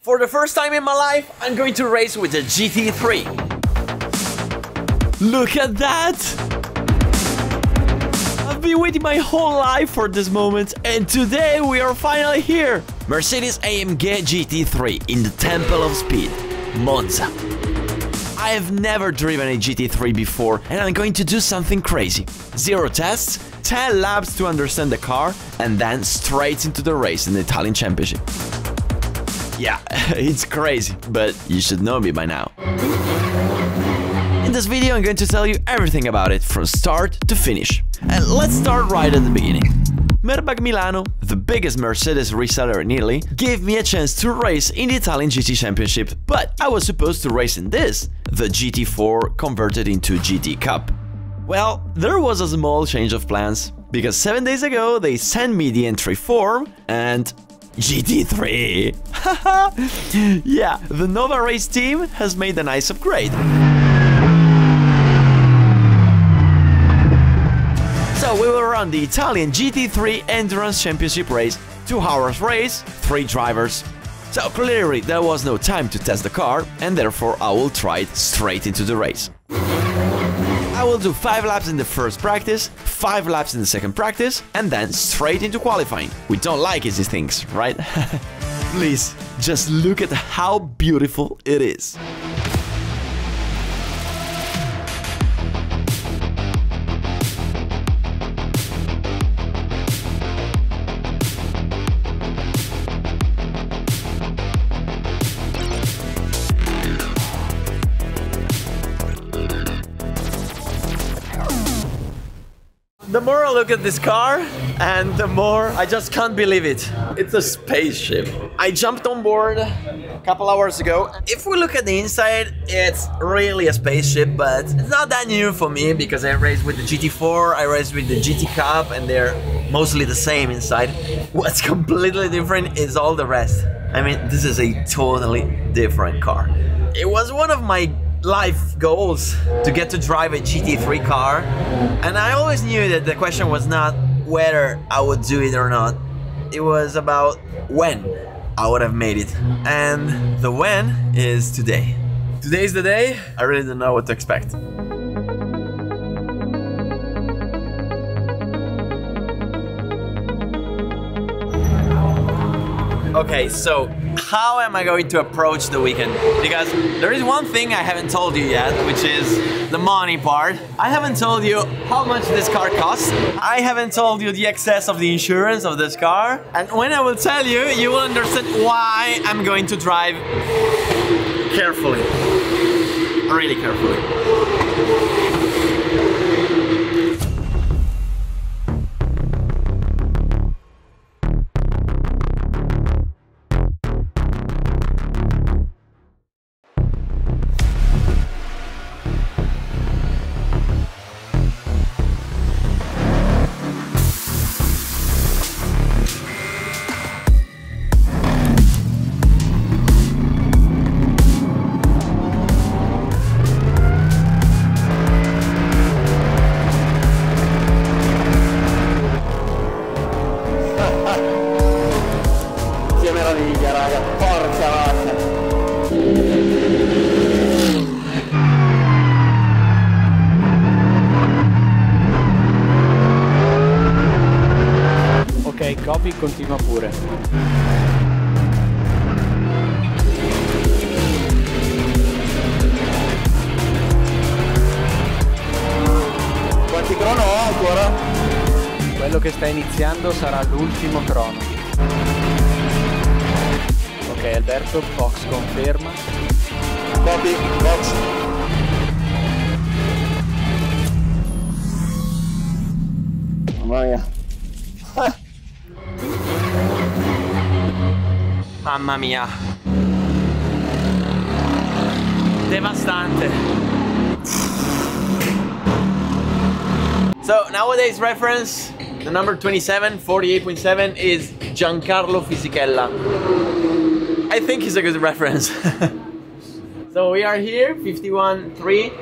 For the first time in my life, I'm going to race with the GT3. Look at that! I've been waiting my whole life for this moment, and today we are finally here! Mercedes AMG GT3 in the Temple of Speed, Monza. I have never driven a GT3 before, and I'm going to do something crazy. 0 tests, 10 laps to understand the car, and then straight into the race in the Italian Championship. Yeah, it's crazy, but you should know me by now. In this video, I'm going to tell you everything about it from start to finish. And let's start right at the beginning. Merbag Milano, the biggest Mercedes reseller in Italy, gave me a chance to race in the Italian GT Championship, but I was supposed to race in this, the GT4 converted into GT Cup. Well, there was a small change of plans, because 7 days ago they sent me the entry form and GT3! Yeah, the Nova Race team has made a nice upgrade. So we will run the Italian GT3 Endurance Championship race, 2 hours race, 3 drivers. So clearly there was no time to test the car, and therefore I will try it straight into the race. I will do 5 laps in the first practice, 5 laps in the second practice, and then straight into qualifying. We don't like easy things, right? Please, just look at how beautiful it is. The more I look at this car, and the more I just can't believe it. It's a spaceship. I jumped on board a couple hours ago. If we look at the inside, it's really a spaceship, but it's not that new for me because I raced with the GT4, I raced with the GT Cup, and they're mostly the same inside. What's completely different is all the rest. I mean, this is a totally different car. It was one of my life goals to get to drive a GT3 car, and I always knew that the question was not whether I would do it or not, it was about when I would have made it, and the when is today. Today's the day. I really don't know what to expect. Okay, so how am I going to approach the weekend? Because there is one thing I haven't told you yet, which is the money part. I haven't told you how much this car costs. I haven't told you the excess of the insurance of this car. And when I will tell you, you will understand why I'm going to drive carefully. Really carefully. Ok, copy, continua pure. Quanti crono ho ancora? Quello che sta iniziando sarà l'ultimo crono. Ok, Alberto, Fox conferma. Copy, Fox. Mamma mia. Mamma mia. Devastante. So nowadays reference, the number 27, 48.7 is Giancarlo Fisichella. I think he's a good reference. So we are here, 51.3.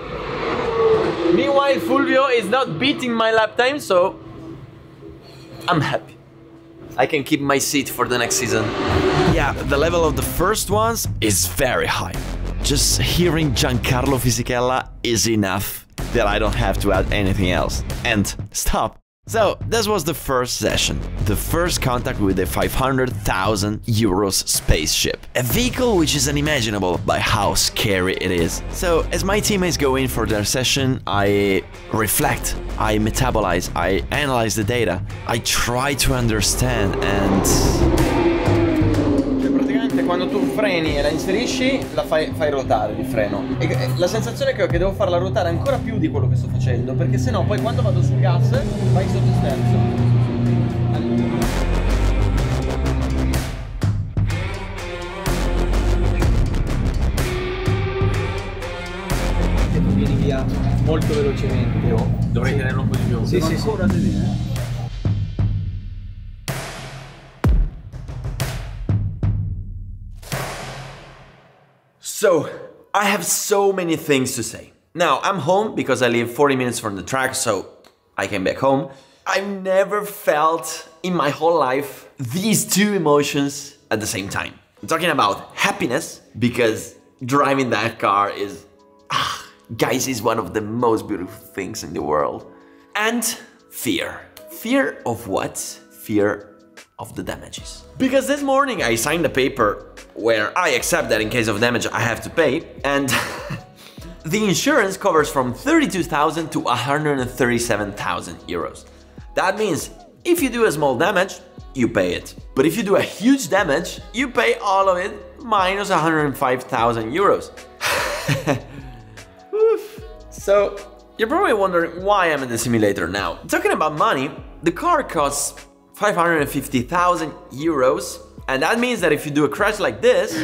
Meanwhile, Fulvio is not beating my lap time, so I'm happy. I can keep my seat for the next season. Yeah, the level of the first ones is very high. Just hearing Giancarlo Fisichella is enough that I don't have to add anything else. And stop. So, this was the first session, the first contact with a 500,000 euros spaceship. A vehicle which is unimaginable by how scary it is. So, as my teammates go in for their session, I reflect, I metabolize, I analyze the data, I try to understand and... Quando tu freni e la inserisci, la fai ruotare il freno. E la sensazione che ho è che devo farla ruotare ancora più di quello che sto facendo, perché sennò poi quando vado sul gas vai sotto sterzo. E tu vieni via molto velocemente. Dovrei tenerlo un po' di più. Sì, sì, ancora sì. So, I have so many things to say. Now, I'm home because I live 40 minutes from the track, so I came back home. I've never felt in my whole life these two emotions at the same time. I'm talking about happiness, because driving that car is, guys, is one of the most beautiful things in the world. And fear. Fear of what? Fear of the damages. Because this morning I signed a paper where I accept that in case of damage I have to pay, and the insurance covers from 32,000 to 137,000 euros. That means if you do a small damage, you pay it. But if you do a huge damage, you pay all of it minus 105,000 euros. So, you're probably wondering why I'm in the simulator now. Talking about money, the car costs 550,000 euros, and that means that if you do a crash like this,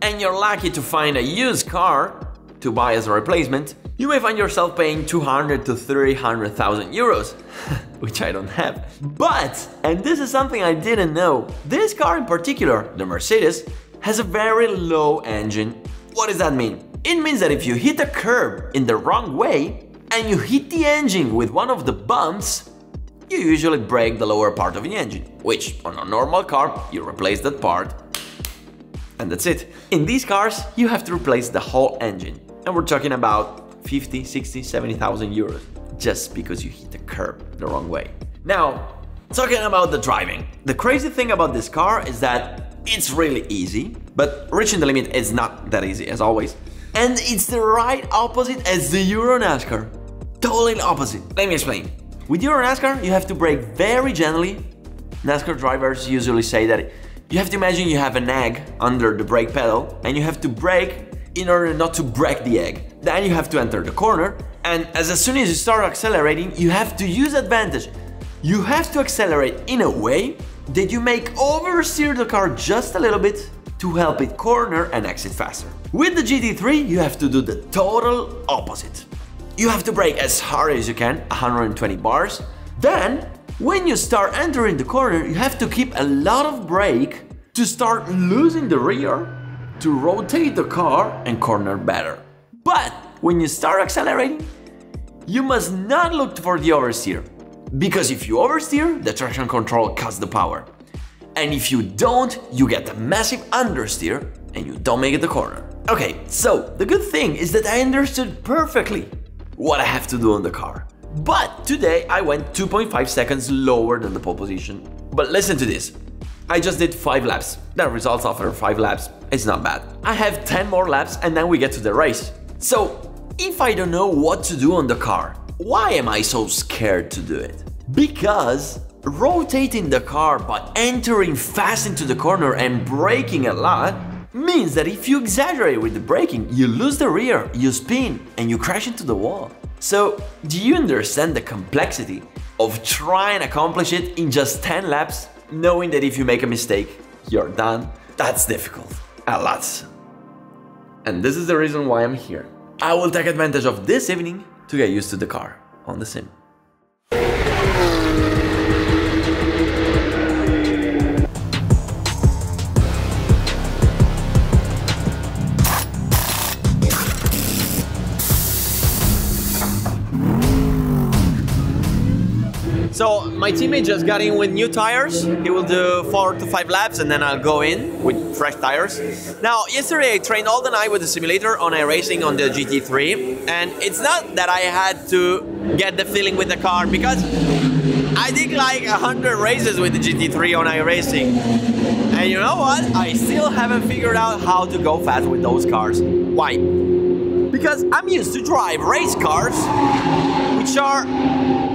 and you're lucky to find a used car to buy as a replacement, you may find yourself paying 200 to 300,000 euros, which I don't have. But, and this is something I didn't know, this car in particular, the Mercedes, has a very low engine. What does that mean? It means that if you hit a curb in the wrong way and you hit the engine with one of the bumps, you usually break the lower part of the engine, which on a normal car, you replace that part and that's it. In these cars, you have to replace the whole engine. And we're talking about 50, 60, 70,000 euros just because you hit the curb the wrong way. Now, talking about the driving. The crazy thing about this car is that it's really easy, but reaching the limit is not that easy as always. And it's the right opposite as the Euro NASCAR. Totally opposite. Let me explain. With Euro NASCAR, you have to brake very gently. NASCAR drivers usually say that you have to imagine you have an egg under the brake pedal and you have to brake in order not to break the egg. Then you have to enter the corner, and as soon as you start accelerating, you have to use advantage. You have to accelerate in a way that you make oversteer the car just a little bit to help it corner and exit faster. With the GT3, you have to do the total opposite. You have to brake as hard as you can, 120 bars. Then, when you start entering the corner, you have to keep a lot of brake to start losing the rear, to rotate the car and corner better. But when you start accelerating, you must not look for the oversteer, because if you oversteer, the traction control cuts the power. And if you don't, you get a massive understeer and you don't make it the corner. Okay, so the good thing is that I understood perfectly what I have to do on the car. But today I went 2.5 seconds lower than the pole position. But listen to this. I just did 5 laps. The results after 5 laps, it's not bad. I have 10 more laps and then we get to the race. So, if I don't know what to do on the car, why am I so scared to do it? Because rotating the car but entering fast into the corner and braking a lot means that if you exaggerate with the braking, you lose the rear, you spin, and you crash into the wall. So, do you understand the complexity of trying to accomplish it in just 10 laps, knowing that if you make a mistake, you're done? That's difficult. A lot. And this is the reason why I'm here. I will take advantage of this evening to get used to the car on the sim. my teammate just got in with new tires. He will do 4 to 5 laps and then I'll go in with fresh tires. Now, yesterday I trained all the night with the simulator on iRacing on the GT3, and it's not that I had to get the feeling with the car, because I did like 100 races with the GT3 on iRacing. And you know what? I still haven't figured out how to go fast with those cars. Why? Because I'm used to drive race cars, which are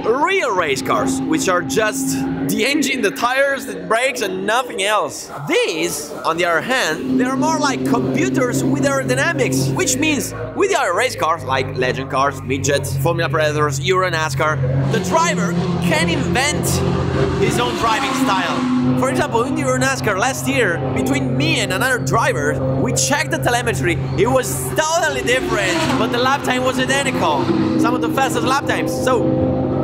real race cars, which are just the engine, the tires, the brakes, and nothing else. These, on the other hand, they are more like computers with aerodynamics, which means with the other race cars, like legend cars, midgets, Formula Predators, Euro NASCAR, the driver can invent his own driving style. For example, in the Euro NASCAR last year, between me and another driver, we checked the telemetry. It was totally different, but the lap time was identical. Some of the fastest lap times. So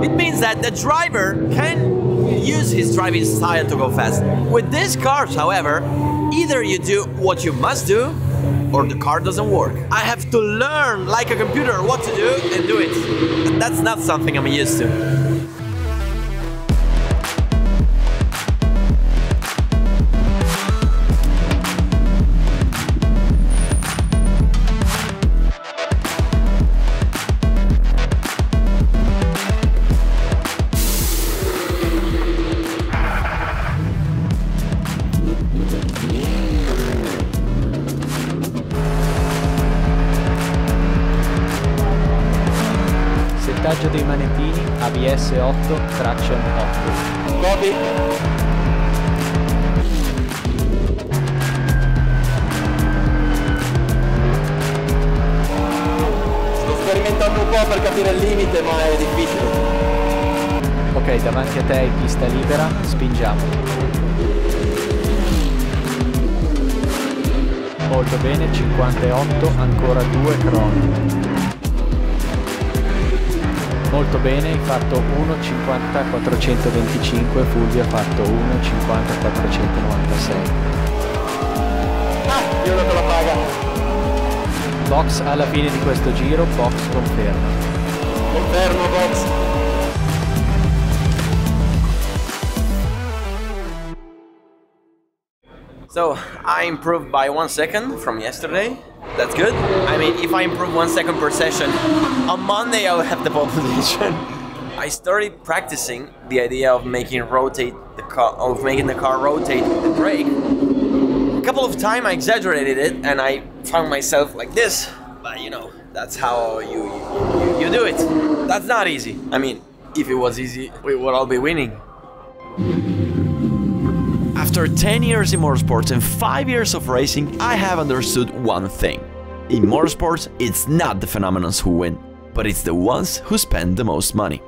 it means that the driver can use his driving style to go fast. With these cars, however, either you do what you must do, or the car doesn't work. I have to learn, like a computer, what to do and do it. And that's not something I'm used to. Settaggio dei manettini, ABS 8, traction 8. Copy. Sto sperimentando un po' per capire il limite, ma è difficile. Ok, davanti a te è pista libera, spingiamo. Molto bene, 58, ancora 2 crono. Molto bene, hai fatto 1.50 425, Fulvio ha fatto 1.50 496. Ah, io non te la paga. Box alla fine di questo giro, box conferma. Confermo, box. So, I improved by 1 second from yesterday. That's good. I mean, if I improve 1 second per session, on Monday I will have the pole position. I started practicing the idea of making the car rotate the brake. A couple of times I exaggerated it and I found myself like this. But you know, that's how you do it. That's not easy. I mean, if it was easy, we would all be winning. After 10 years in motorsports and 5 years of racing, I have understood one thing. In motorsports, it's not the phenomenons who win, but it's the ones who spend the most money.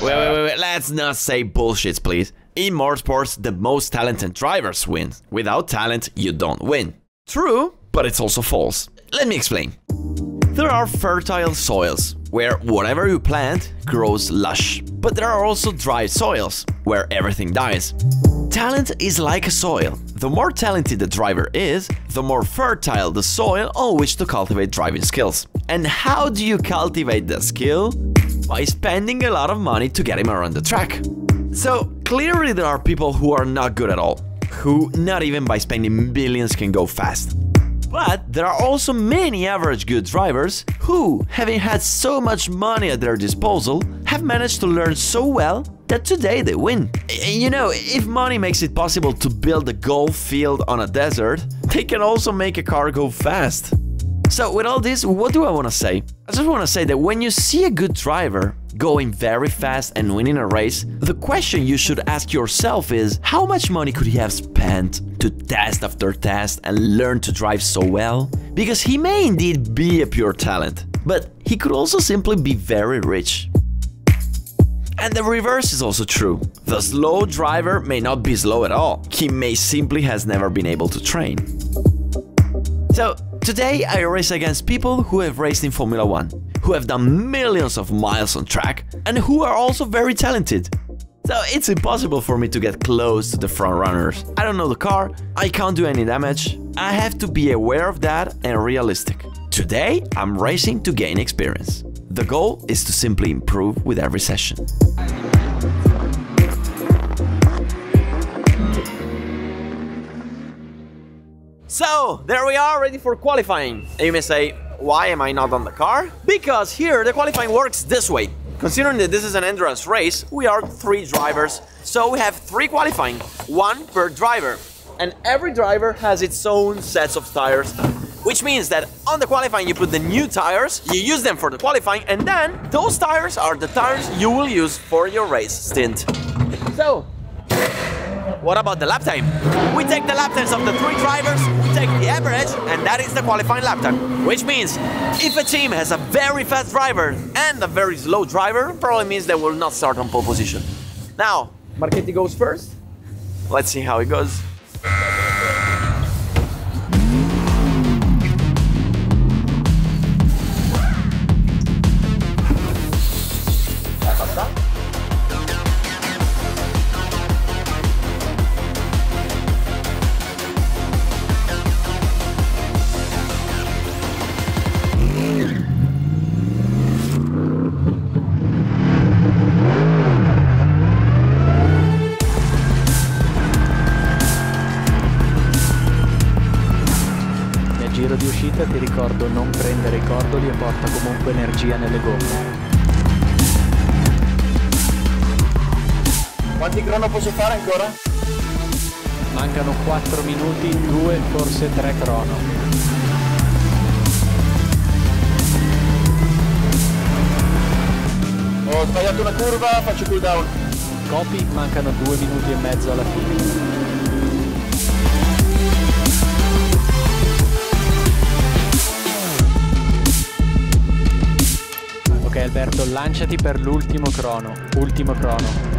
Wait, let's not say bullshit, please. In motorsports, the most talented drivers win. Without talent, you don't win. True, but it's also false. Let me explain. There are fertile soils, where whatever you plant grows lush. But there are also dry soils, where everything dies. Talent is like a soil. The more talented the driver is, the more fertile the soil on which to cultivate driving skills. And how do you cultivate the skill? By spending a lot of money to get him around the track. So clearly there are people who are not good at all, who not even by spending billions can go fast. But there are also many average good drivers who, having had so much money at their disposal, have managed to learn so well that today they win. You know, if money makes it possible to build a golf field on a desert, they can also make a car go fast. So with all this, what do I want to say? I just want to say that when you see a good driver going very fast and winning a race, the question you should ask yourself is, how much money could he have spent to test after test and learn to drive so well? Because he may indeed be a pure talent, but he could also simply be very rich. And the reverse is also true. The slow driver may not be slow at all. He may simply has never been able to train. So today I race against people who have raced in Formula 1, who have done millions of miles on track, and who are also very talented. So it's impossible for me to get close to the front runners. I don't know the car, I can't do any damage. I have to be aware of that and realistic. Today I'm racing to gain experience. The goal is to simply improve with every session. So, there we are, ready for qualifying. And you may say, why am I not on the car? Because here, the qualifying works this way. Considering that this is an endurance race, we are 3 drivers. So we have 3 qualifying, 1 per driver. And every driver has its own sets of tires. Which means that on the qualifying you put the new tires, you use them for the qualifying, and then those tires are the tires you will use for your race stint. So, what about the lap time? We take the lap times of the 3 drivers, we take the average, and that is the qualifying lap time. Which means, if a team has a very fast driver and a very slow driver, probably means they will not start on pole position. Now, Marchetti goes first. Let's see how it goes. Giro di uscita ti ricordo non prendere i cordoli e porta comunque energia nelle gomme. Quanti crono posso fare ancora? Mancano 4 minuti, 2, forse 3 crono. Ho sbagliato una curva, faccio cooldown. Copy, mancano 2 minuti e mezzo alla fine. Ok Alberto, lanciati per l'ultimo crono, ultimo crono.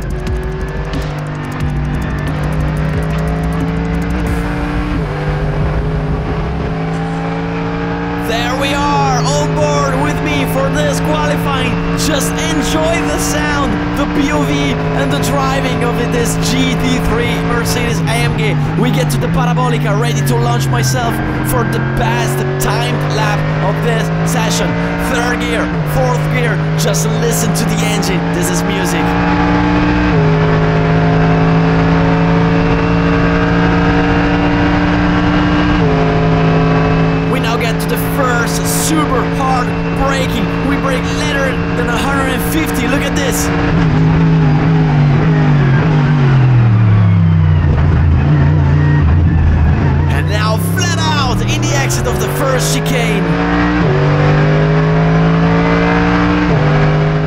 There we are, on board with me for this qualifying. Just enjoy the sound, the POV and the driving of this GT3 Mercedes AMG. We get to the Parabolica, ready to launch myself for the best timed lap of this session. 3rd gear, 4th gear, just listen to the engine, this is music. Get to the first super hard braking. We brake later than 150. Look at this. And now flat out in the exit of the first chicane.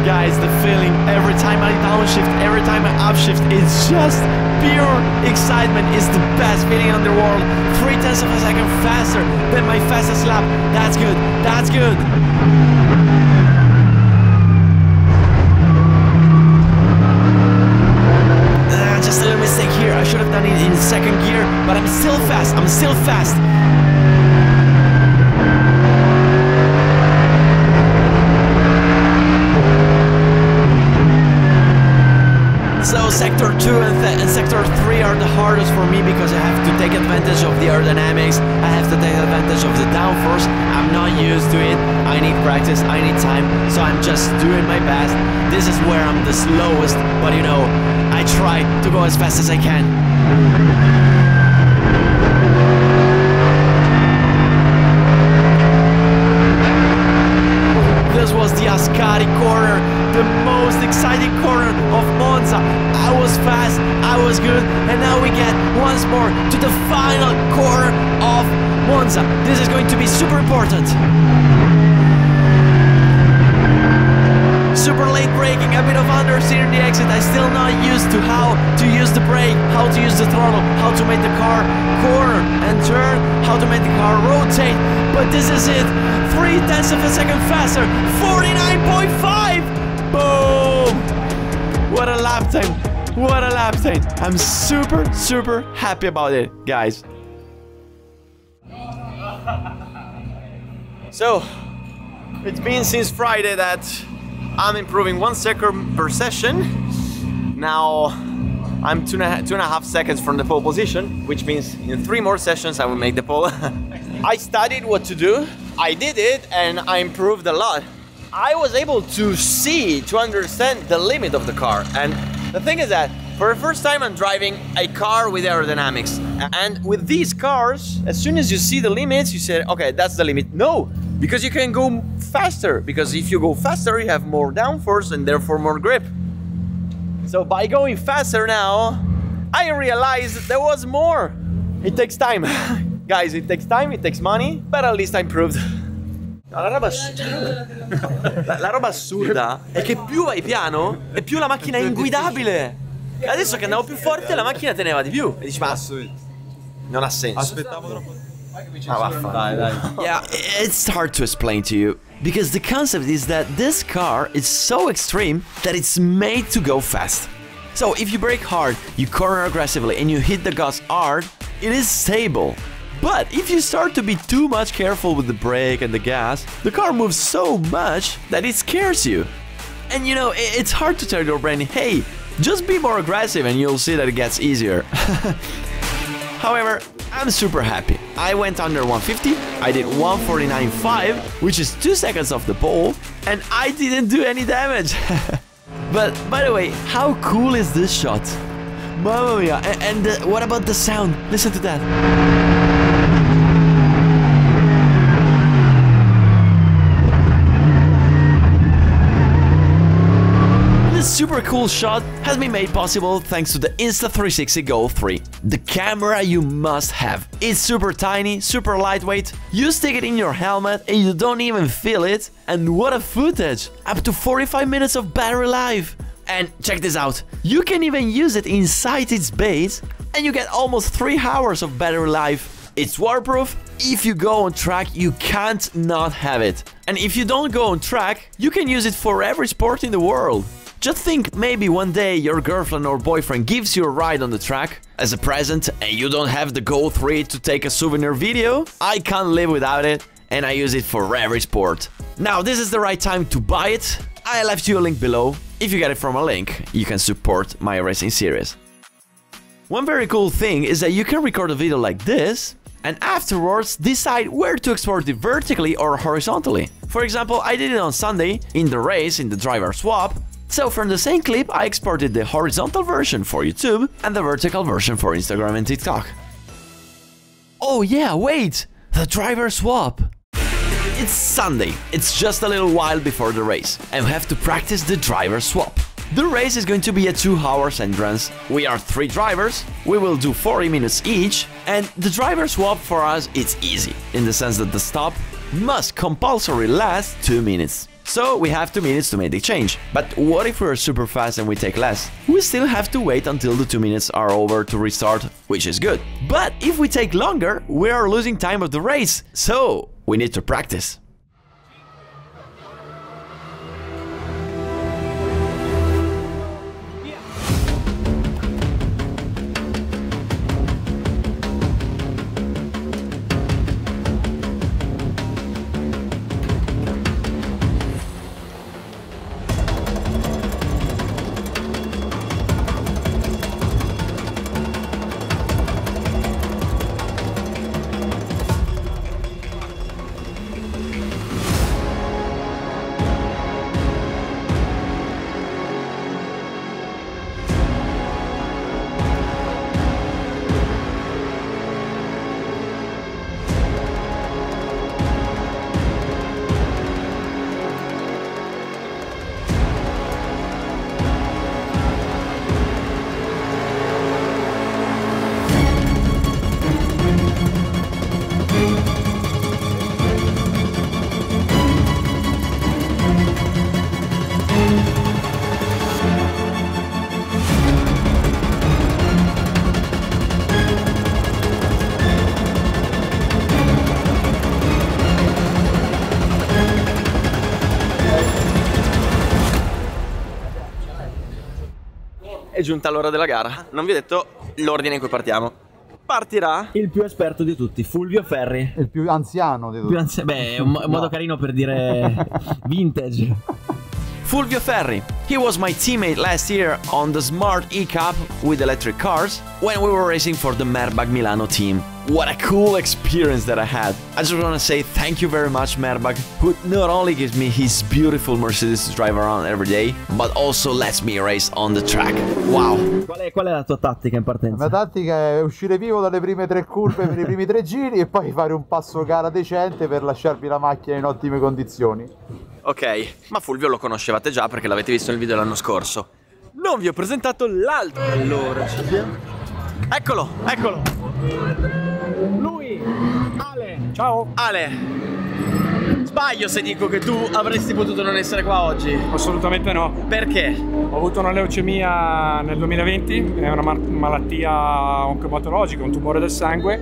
Guys, the feeling every time I downshift, every time I upshift, it's just pure excitement. It's the best feeling in the world. 0.3 of a second faster than my fastest lap. That's good. That's good. Just a little mistake here. I should have done it in 2nd gear, but I'm still fast. I'm still fast. So Sector 2 and Sector 3 are the hardest for me because I have to take advantage of the aerodynamics, I have to take advantage of the downforce. I'm not used to it, I need practice, I need time, so I'm just doing my best. This is where I'm the slowest, but you know, I try to go as fast as I can. This was the Ascari corner, the most exciting corner of Monza. I was fast, I was good, and now we get once more to the final corner of Monza. This is going to be super important. Super late braking, a bit of understeer in the exit. I'm still not used to how to use the brake, how to use the throttle, how to make the car corner and turn, how to make the car rotate. But this is it. 0.3 of a second faster. 49.5. Boom! What a lap time. What a lap time. I'm super happy about it, guys. So, it's been since Friday that I'm improving 1 second per session. Now I'm two and a half seconds from the pole position, which means in 3 more sessions I will make the pole. I studied what to do, I did it, and I improved a lot. I was able to see, to understand the limit of the car. And the thing is that For the first time I'm driving a car with aerodynamics. And with these cars, as soon as you see the limits, you say, okay, that's the limit. No, because you can go faster. Because if you go faster, you have more downforce and therefore more grip. So by going faster now, I realized there was more. It takes time. Guys, it takes time, it takes money, but at least I improved. La roba assurda è che più vai piano e più la macchina è inguidabile. Adesso che andavo più forte la macchina teneva di più. E dici ma non ha senso. Aspettavo troppo. Dai. Yeah, it's hard to explain to you. Because the concept is that this car is so extreme that it's made to go fast. So if you brake hard, you corner aggressively and you hit the gas hard, it is stable. But if you start to be too much careful with the brake and the gas, the car moves so much that it scares you. And you know, it's hard to tell your brain, hey, just be more aggressive and you'll see that it gets easier. However, I'm super happy. I went under 150, I did 149.5, which is 2 seconds off the pole, and I didn't do any damage. But by the way, how cool is this shot? Mamma mia, and what about the sound? Listen to that. This super cool shot has been made possible thanks to the Insta360 Go 3. The camera you must have. It's super tiny, super lightweight, you stick it in your helmet and you don't even feel it. And what a footage! Up to 45 minutes of battery life! And check this out, you can even use it inside its base and you get almost 3 hours of battery life. It's waterproof. If you go on track, you can't not have it. And if you don't go on track, you can use it for every sport in the world. Just think, maybe one day your girlfriend or boyfriend gives you a ride on the track as a present and you don't have the Go 3 to take a souvenir video. I can't live without it and I use it for every sport. Now this is the right time to buy it. I left you a link below. If you get it from a link, you can support my racing series. One very cool thing is that you can record a video like this and afterwards decide where to export it vertically or horizontally. For example, I did it on Sunday in the race in the driver swap. So from the same clip, I exported the horizontal version for YouTube and the vertical version for Instagram and TikTok. Oh yeah, wait! The driver swap! It's Sunday, it's just a little while before the race, and we have to practice the driver swap. The race is going to be a 2 hours endurance. We are 3 drivers, we will do 40 minutes each, and the driver swap for us is easy, in the sense that the stop must compulsorily last 2 minutes. So we have 2 minutes to make the change. But what if we're super fast and we take less? We still have to wait until the 2 minutes are over to restart, which is good. But if we take longer, we are losing time of the race. So we need to practice. È giunta l'ora della gara. Non vi ho detto l'ordine in cui partiamo. Partirà il più esperto di tutti, Fulvio Ferri. Il più anziano di tutti. Beh, è un modo carino per dire vintage. Fulvio Ferri. He was my teammate last year on the Smart E-Cup with electric cars when we were racing for the Merbag Milano team. What a cool experience that I had. I just want to say thank you very much Merbag, who not only gives me his beautiful Mercedes to drive around every day, but also lets me race on the track. Wow. Qual è la tua tattica in partenza? La mia tattica è uscire vivo dalle prime 3 curve per i primi 3 giri e poi fare un passo gara decente per lasciarvi la macchina in ottime condizioni. Ok, ma Fulvio lo conoscevate già perché l'avete visto nel video l'anno scorso. Non vi ho presentato l'altro. Allora, ci abbiamo. Eccolo, eccolo. Lui, Ale. Ciao. Ale, sbaglio se dico che tu avresti potuto non essere qua oggi. Assolutamente no. Perché? Ho avuto una leucemia nel 2020, è una malattia oncomatologica, un tumore del sangue,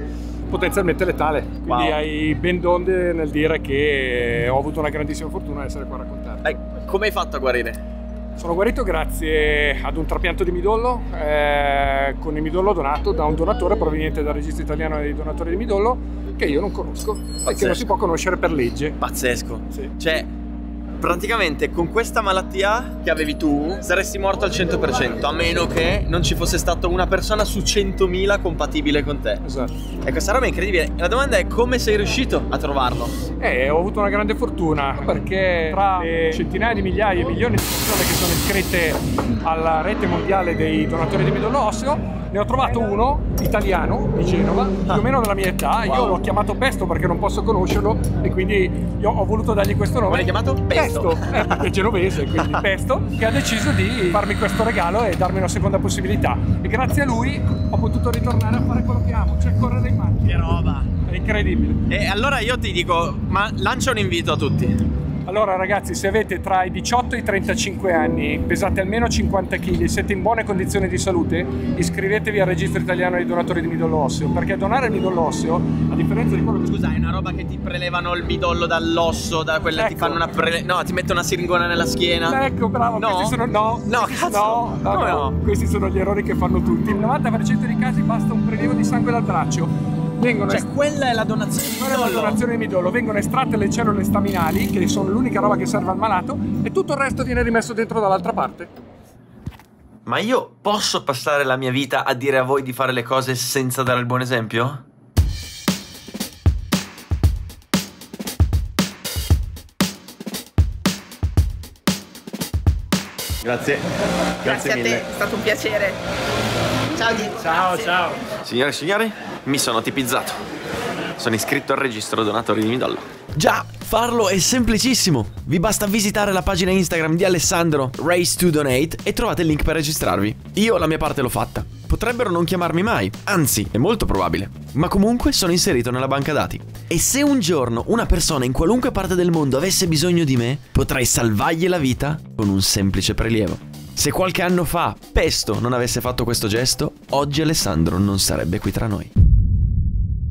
potenzialmente letale. Quindi Wow. hai ben donde nel dire che ho avuto una grandissima fortuna di essere qua a raccontare. Come hai fatto a guarire? Sono guarito grazie ad un trapianto di midollo, con il midollo donato da un donatore proveniente dal registro italiano dei donatori di midollo, che io non conosco e che non si può conoscere per legge. Pazzesco. Sì. Cioè, praticamente con questa malattia che avevi tu saresti morto al 100%, a meno che non ci fosse stata una persona su 100.000 compatibile con te. Esatto. E questa roba è incredibile. La domanda è come sei riuscito a trovarlo? Ho avuto una grande fortuna perché tra le centinaia di migliaia e milioni di persone che sono iscritte alla rete mondiale dei donatori di midollo osseo, ne ho trovato uno italiano di Genova, più o meno della mia età. Io l'ho chiamato Pesto perché non posso conoscerlo e quindi io ho voluto dargli questo nome. Come l'hai chiamato? Pesto, è genovese, quindi Pesto, che ha deciso di farmi questo regalo e darmi una seconda possibilità. E grazie a lui ho potuto ritornare a fare quello che amo, cioè correre in macchina. Che roba! È incredibile. E allora io ti dico, ma lancia un invito a tutti. Allora ragazzi, se avete tra i 18 e i 35 anni, pesate almeno 50 kg e siete in buone condizioni di salute, iscrivetevi al registro italiano dei donatori di midollo osseo, perché donare il midollo osseo, a differenza di quello che... Scusa, è una roba che ti prelevano il midollo dall'osso, da quelle Ecco. ti fanno una no, ti mettono una siringona nella schiena. Ecco, bravo, No? questi sono... No, Cazzo! Come no? Questi sono gli errori che fanno tutti. Il 90% dei casi basta un prelievo di sangue dal braccio. Cioè, quella è la donazione di Non è una midollo. donazione di midollo, vengono estratte le cellule staminali, che sono l'unica roba che serve al malato, e tutto il resto viene rimesso dentro dall'altra parte. Ma io posso passare la mia vita a dire a voi di fare le cose senza dare il buon esempio? Grazie. Grazie a te, è stato un piacere. Ciao Diego. Ciao. Signore e signori, mi sono tipizzato. Sono iscritto al registro donatori di midollo. Già, farlo è semplicissimo. Vi basta visitare la pagina Instagram di Alessandro, Race to Donate, e trovate il link per registrarvi. Io la mia parte l'ho fatta. Potrebbero non chiamarmi mai, anzi, è molto probabile. Ma comunque sono inserito nella banca dati. E se un giorno una persona in qualunque parte del mondo avesse bisogno di me, potrei salvargli la vita con un semplice prelievo. Se qualche anno fa Pesto non avesse fatto questo gesto, oggi Alessandro non sarebbe qui tra noi.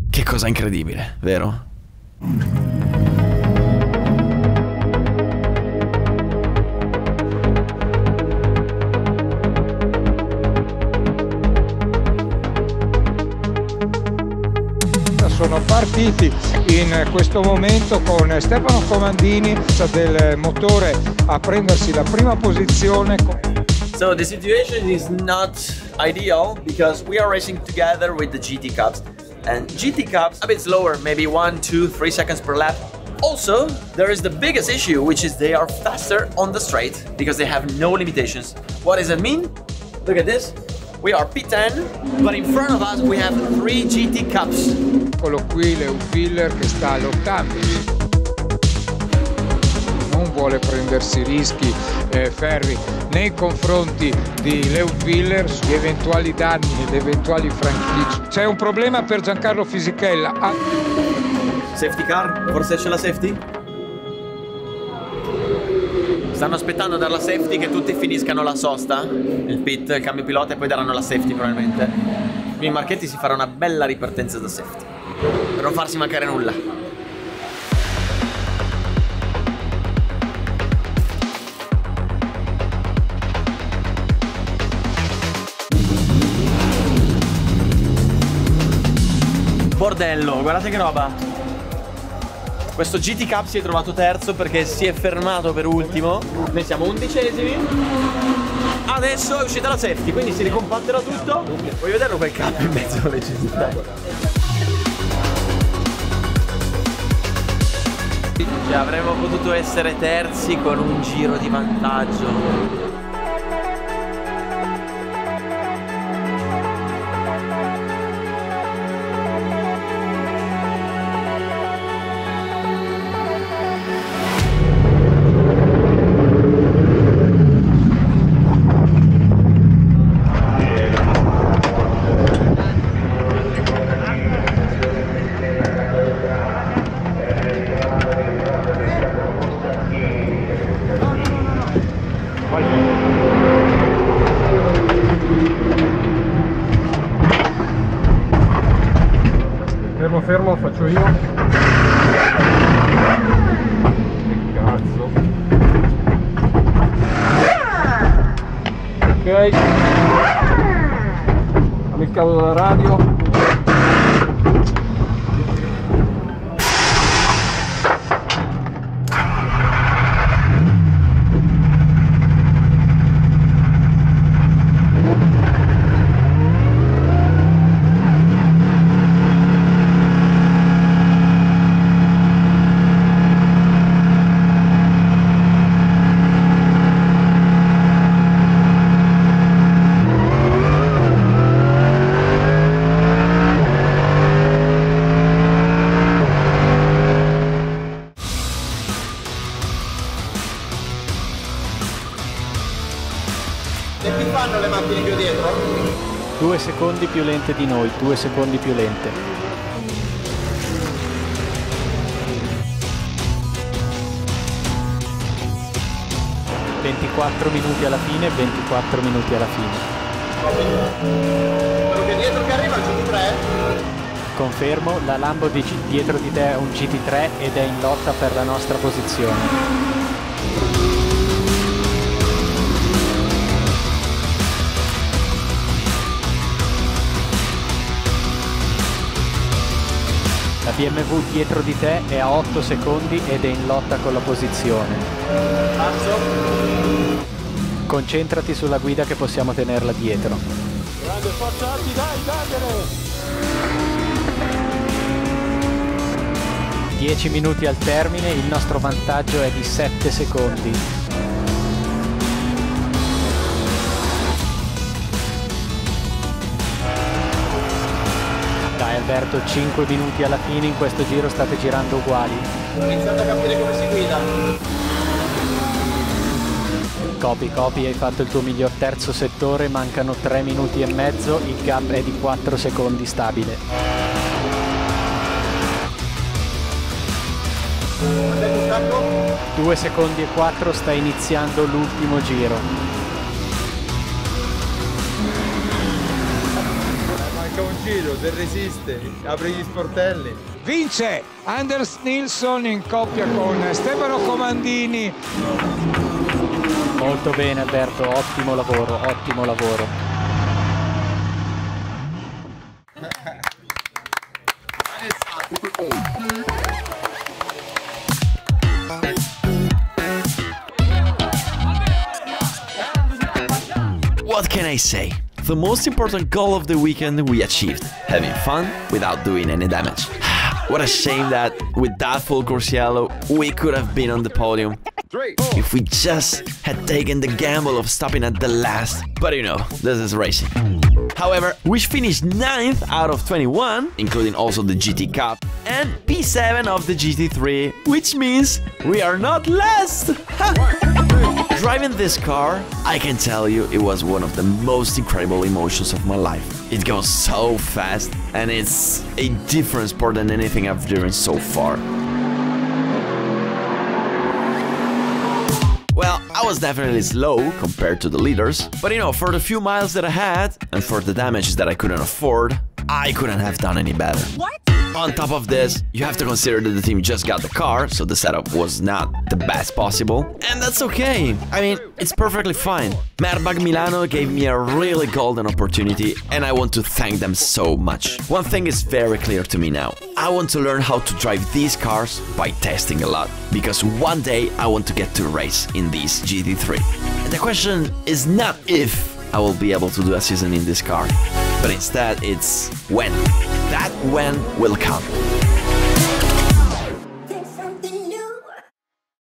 Che cosa incredibile, vero? Sono partiti in questo momento con Stefano Comandini del motore a prendersi la prima posizione. So the situation is not ideal because we are racing together with the GT Cups, and GT Cups a bit slower, maybe 1, 2, 3 seconds per lap. Also, there is the biggest issue, which is they are faster on the straight because they have no limitations. What does that mean? Look at this. We are P10, but in front of us we have 3 GT Cups. Eccolo qui Leutwiller che sta lottando. Non vuole prendersi rischi ferri nei confronti di Leutwiller sugli eventuali danni ed eventuali franchigie. C'è un problema per Giancarlo Fisichella. Safety car? Forse c'è la safety? Stanno aspettando a dare la safety, che tutti finiscano la sosta, il pit, il cambio pilota, e poi daranno la safety probabilmente. Quindi Marchetti si farà una bella ripartenza da safety, per non farsi mancare nulla. Bordello, guardate che roba. Questo GT Cup si è trovato terzo perché si è fermato per ultimo. Noi siamo 11esimi. Adesso è uscita la safety, quindi si ricompatterà tutto. Vuoi vederlo quel cup in mezzo alle GT? Cioè, avremmo potuto essere terzi con un giro di vantaggio. Fermo, faccio io. Che cazzo. Ok. Dammi il cavo della radio. E che fanno le macchine più dietro? 2 secondi più lente di noi, 2 secondi più lente. ...24 minuti alla fine, 24 minuti alla fine. Quello che dietro che arriva è il GT3? Confermo, la Lambo dietro di te è un GT3 ed è in lotta per la nostra posizione. La BMW dietro di te è a 8 secondi ed è in lotta con la posizione. Concentrati sulla guida che possiamo tenerla dietro. Grande, forza Arti, dai, dagliene! 10 minuti al termine, il nostro vantaggio è di 7 secondi. Dai Alberto, 5 minuti alla fine, in questo giro state girando uguali. Ho iniziato a capire come si guida. Copy, hai fatto il tuo miglior terzo settore, mancano 3 minuti e mezzo, il gap è di 4 secondi stabile. 2 secondi e 4, sta iniziando l'ultimo giro. Un giro, se resiste, apre gli sportelli. Vince Anders Nilsson in coppia con Stefano Comandini. Molto bene Alberto, ottimo lavoro, ottimo lavoro. What can I say? The most important goal of the weekend we achieved, having fun without doing any damage. What a shame that with that full course yellow, we could have been on the podium. If we just had taken the gamble of stopping at the last, but you know, this is racing. However, we finished 9th out of 21, including also the GT Cup, and P7 of the GT3, which means we are not last! Driving this car, I can tell you it was one of the most incredible emotions of my life. It goes so fast, and it's a different sport than anything I've driven so far. Well, I was definitely slow compared to the leaders, but you know, for the few miles that I had, and for the damages that I couldn't afford, I couldn't have done any better. What? On top of this, you have to consider that the team just got the car, so the setup was not the best possible. And that's okay. I mean, it's perfectly fine. Merbag Milano gave me a really golden opportunity, and I want to thank them so much. One thing is very clear to me now. I want to learn how to drive these cars by testing a lot, because one day I want to get to race in these GT3. And the question is not if I will be able to do a season in this car, but instead it's when. That when will come.